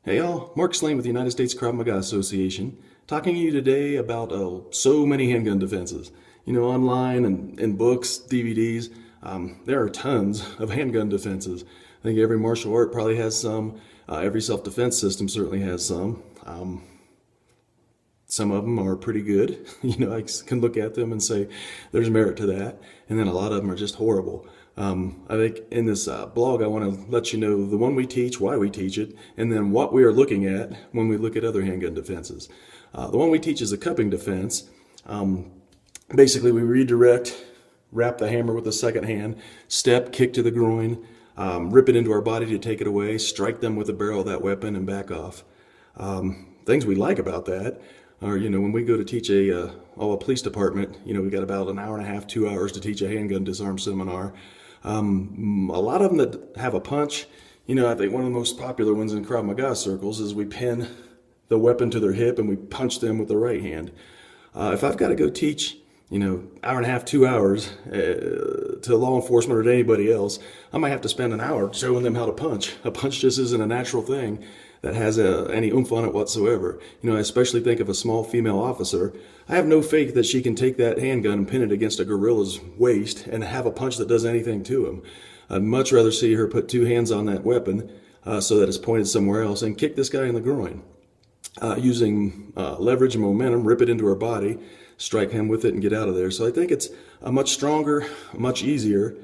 Hey y'all, Mark Slane with the United States Krav Maga Association, talking to you today about so many handgun defenses. You know, online and in books, DVDs, there are tons of handgun defenses. I think every martial art probably has some. Every self-defense system certainly has some. Some of them are pretty good. You know, I can look at them and say there's merit to that. And then a lot of them are just horrible. I think in this blog, I want to let you know the one we teach, why we teach it, and then what we are looking at when we look at other handgun defenses. The one we teach is a cupping defense. Basically, we redirect, wrap the hammer with the second hand, step, kick to the groin, rip it into our body to take it away, strike them with the barrel of that weapon, and back off. Things we like about that are, you know, when we go to teach a police department, you know, we got about an hour and a half, 2 hours to teach a handgun disarm seminar. A lot of them that have a punch, you know, I think one of the most popular ones in Krav Maga circles is we pin the weapon to their hip and we punch them with the right hand. If I've got to go teach, you know, hour and a half, 2 hours to law enforcement or to anybody else, I might have to spend an hour showing them how to punch. A punch just isn't a natural thing that has any oomph on it whatsoever. You know, I especially think of a small female officer. I have no faith that she can take that handgun and pin it against a gorilla's waist and have a punch that does anything to him. I'd much rather see her put two hands on that weapon so that it's pointed somewhere else and kick this guy in the groin. Using leverage and momentum, rip it into her body, strike him with it and get out of there. So I think it's a much stronger, much easier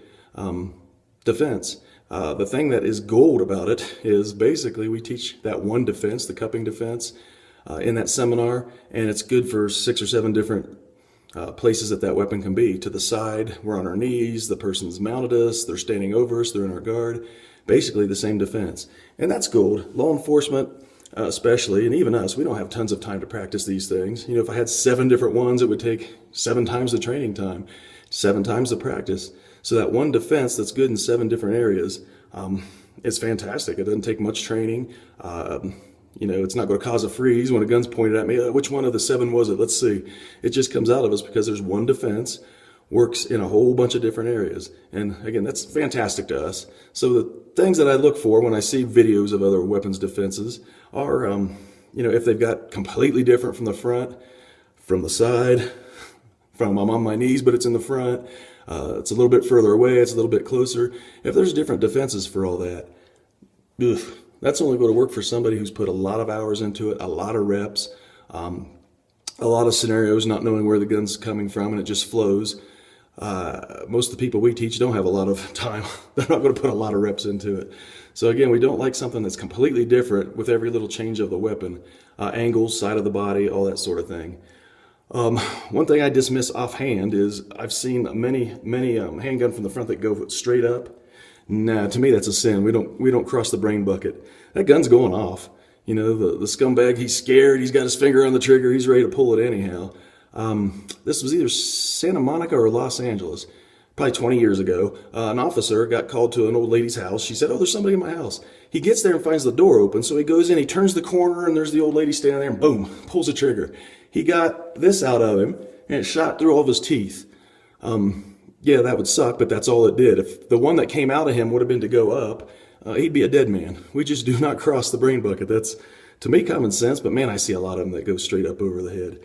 defense. The thing that is gold about it is basically we teach that one defense, the cupping defense, in that seminar, and it's good for 6 or 7 different places that weapon can be. To the side, we're on our knees, the person's mounted us, they're standing over us, they're in our guard. Basically the same defense. And that's gold. Law enforcement, especially, and even us, we don't have tons of time to practice these things. You know, if I had 7 different ones, it would take 7 times the training time, 7 times the practice. So that one defense that's good in 7 different areas is fantastic. It doesn't take much training. You know, it's not going to cause a freeze when a gun's pointed at me. Which one of the 7 was it? Let's see. It just comes out of us because there's one defense, works in a whole bunch of different areas. And again, that's fantastic to us. So the things that I look for when I see videos of other weapons defenses are, you know, if they've got completely different from the front, from the side, from I'm on my knees, but it's in the front. It's a little bit further away. It's a little bit closer. If there's different defenses for all that, that's only going to work for somebody who's put a lot of hours into it, a lot of reps, a lot of scenarios, not knowing where the gun's coming from, and it just flows. Most of the people we teach don't have a lot of time. They're not going to put a lot of reps into it. So again, we don't like something that's completely different with every little change of the weapon, angles, side of the body, all that sort of thing. One thing I dismiss offhand is I've seen many handgun from the front that go straight up. Nah, to me that's a sin. We don't cross the brain bucket. That gun's going off. You know, the scumbag, he's scared, he's got his finger on the trigger, he's ready to pull it anyhow. This was either Santa Monica or Los Angeles, probably 20 years ago. An officer got called to an old lady's house. She said, "Oh, there's somebody in my house." He gets there and finds the door open, so he goes in, he turns the corner, and there's the old lady standing there, and boom, pulls the trigger. He got this out of him, and it shot through all of his teeth. Yeah, that would suck, but that's all it did. If the one that came out of him would have been to go up, he'd be a dead man. We just do not cross the brain bucket. That's, to me, common sense, but man, I see a lot of them that go straight up over the head.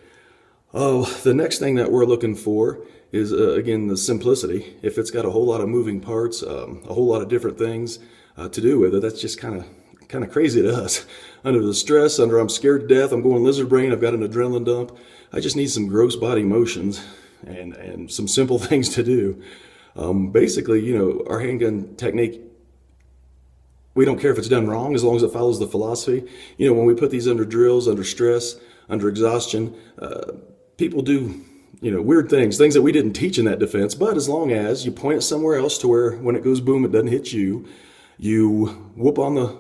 Oh, the next thing that we're looking for is, again, the simplicity. If it's got a whole lot of moving parts, a whole lot of different things to do with it, that's just kind of crazy to us. Under the stress, under I'm scared to death, I'm going lizard brain, I've got an adrenaline dump, I just need some gross body motions and some simple things to do. Basically, you know, our handgun technique, we don't care if it's done wrong as long as it follows the philosophy. You know, when we put these under drills, under stress, under exhaustion, people do, you know, weird things that we didn't teach in that defense, but as long as you point it somewhere else to where when it goes boom, it doesn't hit you, you whoop on the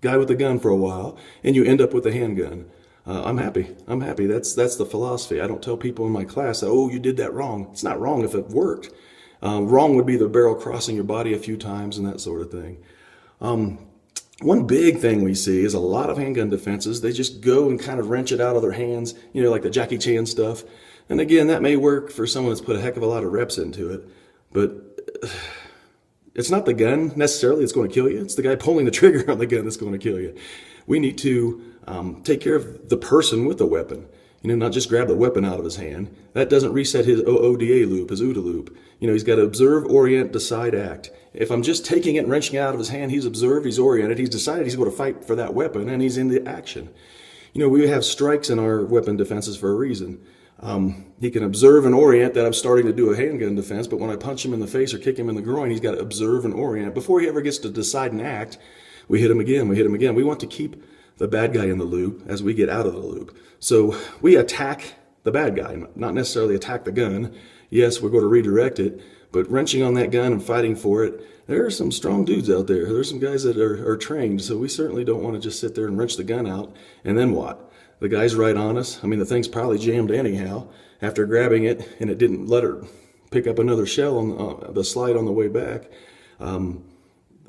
guy with the gun for a while, and you end up with a handgun. I'm happy. That's the philosophy. I don't tell people in my class that, oh, you did that wrong. It's not wrong if it worked. Wrong would be the barrel crossing your body a few times and that sort of thing. One big thing we see is a lot of handgun defenses, they just go and kind of wrench it out of their hands, you know, like the Jackie Chan stuff. And again, that may work for someone that's put a heck of a lot of reps into it, but it's not the gun necessarily that's going to kill you. It's the guy pulling the trigger on the gun that's going to kill you. We need to take care of the person with the weapon. Not just grab the weapon out of his hand. That doesn't reset his OODA loop, his OODA loop. He's got to observe, orient, decide, act. If I'm just taking it and wrenching it out of his hand, he's observed, he's oriented, he's decided he's going to fight for that weapon, and he's in the action. We have strikes in our weapon defenses for a reason. He can observe and orient that I'm starting to do a handgun defense, but when I punch him in the face or kick him in the groin, he's got to observe and orient. Before he ever gets to decide and act, we hit him again, we hit him again. We want to keep the bad guy in the loop as we get out of the loop. So we attack the bad guy, not necessarily attack the gun. Yes, we're going to redirect it, but wrenching on that gun and fighting for it, there are some strong dudes out there. There's some guys that are trained, so we certainly don't want to just sit there and wrench the gun out, and then what? The guy's right on us. The thing's probably jammed anyhow after grabbing it, and it didn't let her pick up another shell on the slide on the way back.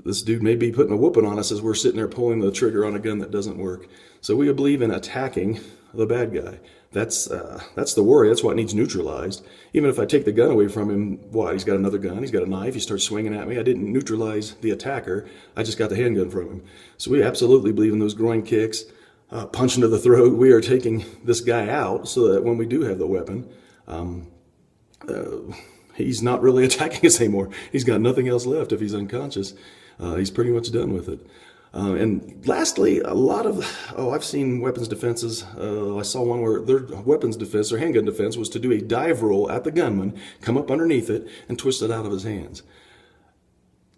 This dude may be putting a whooping on us as we're sitting there pulling the trigger on a gun that doesn't work. So we believe in attacking the bad guy. That's the worry. That's what needs neutralized. Even if I take the gun away from him, what? He's got another gun. He's got a knife. He starts swinging at me. I didn't neutralize the attacker. I just got the handgun from him. So we absolutely believe in those groin kicks, punch into the throat. We are taking this guy out so that when we do have the weapon, he's not really attacking us anymore. He's got nothing else left if he's unconscious. He's pretty much done with it. And lastly, I've seen weapons defenses. I saw one where their weapons defense, their handgun defense, was to do a dive roll at the gunman, come up underneath it, and twist it out of his hands.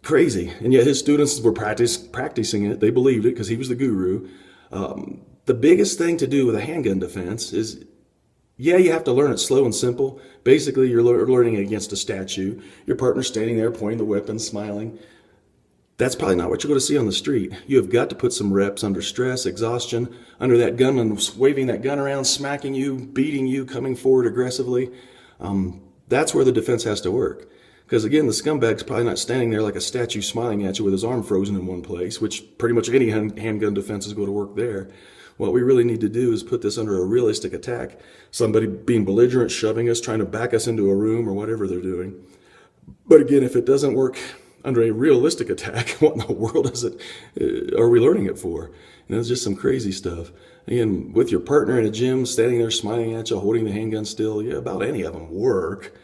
Crazy. And yet his students were practicing it. They believed it because he was the guru. The biggest thing to do with a handgun defense is, yeah, you have to learn it slow and simple. Basically, you're learning against a statue. Your partner's standing there pointing the weapon, smiling. That's probably not what you're going to see on the street. You have got to put some reps under stress, exhaustion, under that gunman waving that gun around, smacking you, beating you, coming forward aggressively. That's where the defense has to work. Because again, the scumbag's probably not standing there like a statue smiling at you with his arm frozen in one place, which pretty much any handgun defense is going to work there. What we really need to do is put this under a realistic attack. Somebody being belligerent, shoving us, trying to back us into a room or whatever they're doing. But again, if it doesn't work under a realistic attack, what in the world are we learning it for? It's just some crazy stuff. Again, with your partner in a gym, standing there smiling at you, holding the handgun still, yeah, about any of them work.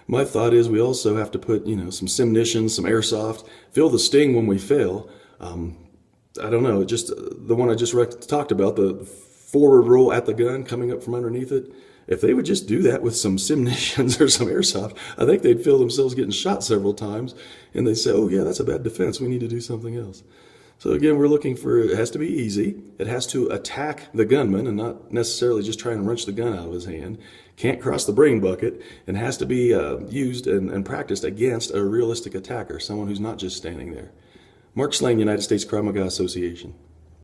My thought is we also have to put, some simnition, some airsoft, feel the sting when we fail. I don't know, just the one I just talked about, the forward roll at the gun, coming up from underneath it. If they would just do that with some simnitions or some airsoft, I think they'd feel themselves getting shot several times, and they'd say, oh yeah, that's a bad defense, we need to do something else. So again, we're looking for, it has to be easy, it has to attack the gunman and not necessarily just try and wrench the gun out of his hand, can't cross the brain bucket, and has to be used and practiced against a realistic attacker, someone who's not just standing there. Mark Slane, United States Krav Maga Association.